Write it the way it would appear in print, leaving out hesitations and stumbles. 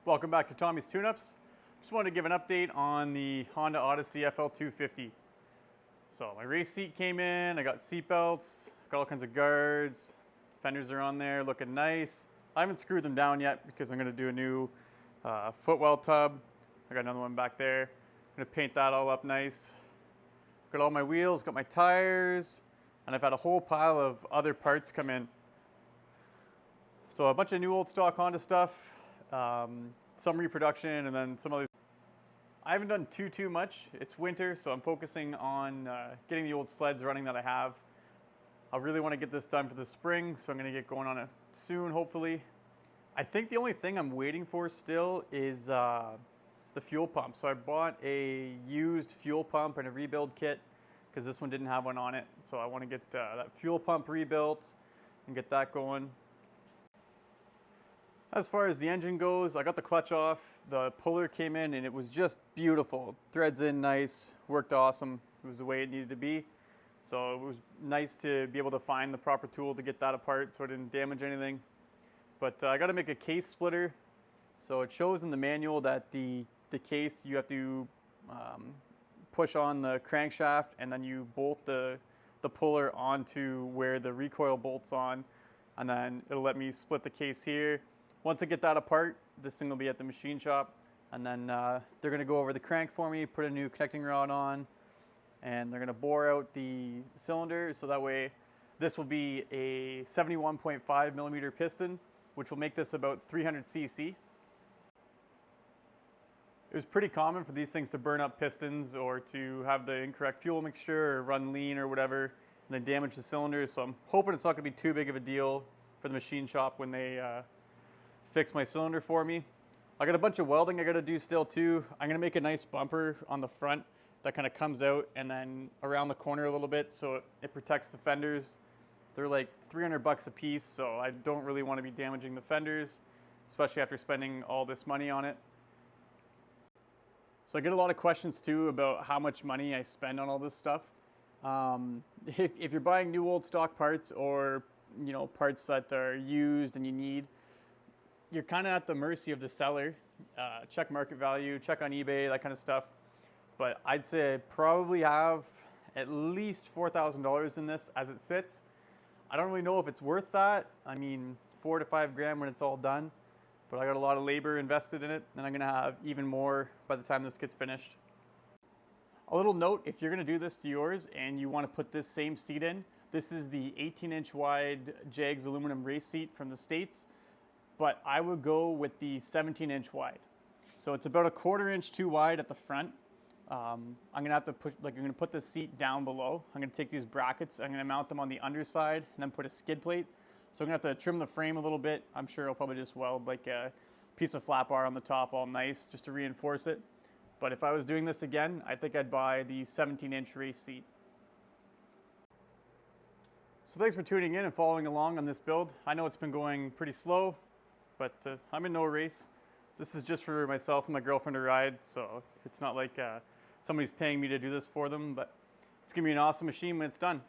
Welcome back to Tommy's Tune-Ups. Just wanted to give an update on the Honda Odyssey FL250. So my race seat came in, I got seat belts, got all kinds of guards, fenders are on there looking nice. I haven't screwed them down yet because I'm going to do a new footwell tub. I got another one back there. I'm going to paint that all up nice. Got all my wheels, got my tires, and I've had a whole pile of other parts come in. So a bunch of new old stock Honda stuff, some reproduction, and then some other. I haven't done too much. It's winter, so I'm focusing on getting the old sleds running that I have. I really want to get this done for the spring, so I'm going to get going on it soon, hopefully. I think the only thing I'm waiting for still is the fuel pump. So I bought a used fuel pump and a rebuild kit because this one didn't have one on it. So I want to get that fuel pump rebuilt and get that going. As far as the engine goes, I got the clutch off, the puller came in and it was just beautiful. Threads in nice, worked awesome. It was the way it needed to be. So it was nice to be able to find the proper tool to get that apart so it didn't damage anything. But I got to make a case splitter. So it shows in the manual that the case, you have to push on the crankshaft and then you bolt the puller onto where the recoil bolts on, and then it'll let me split the case here. Once I get that apart, this thing will be at the machine shop, and then they're going to go over the crank for me, put a new connecting rod on, and they're going to bore out the cylinder, so that way this will be a 71.5 millimeter piston, which will make this about 300 cc. It was pretty common for these things to burn up pistons or to have the incorrect fuel mixture or run lean or whatever and then damage the cylinders, so I'm hoping it's not going to be too big of a deal for the machine shop when they fix my cylinder for me. I got a bunch of welding I got to do still too. I'm going to make a nice bumper on the front that kind of comes out and then around the corner a little bit so it protects the fenders. They're like 300 bucks a piece, so I don't really want to be damaging the fenders, especially after spending all this money on it. So I get a lot of questions too about how much money I spend on all this stuff. If you're buying new old stock parts or parts that are used and you need, you're kind of at the mercy of the seller. Check market value, check on eBay, that kind of stuff. But I'd say I probably have at least $4,000 in this as it sits. I don't really know if it's worth that. I mean, 4 to 5 grand when it's all done. But I got a lot of labor invested in it, and I'm gonna have even more by the time this gets finished. A little note, if you're gonna do this to yours and you wanna put this same seat in, this is the 18-inch wide Jags aluminum race seat from the States. But I would go with the 17-inch wide. So it's about a 1/4 inch too wide at the front. I'm gonna have to put, I'm gonna put the seat down below. I'm gonna take these brackets, I'm gonna mount them on the underside and then put a skid plate. So I'm gonna have to trim the frame a little bit. I'm sure I'll probably just weld like a piece of flat bar on the top all nice just to reinforce it. But if I was doing this again, I think I'd buy the 17-inch race seat. So thanks for tuning in and following along on this build. I know it's been going pretty slow, but I'm in no race. This is just for myself and my girlfriend to ride, so it's not like somebody's paying me to do this for them, but it's gonna be an awesome machine when it's done.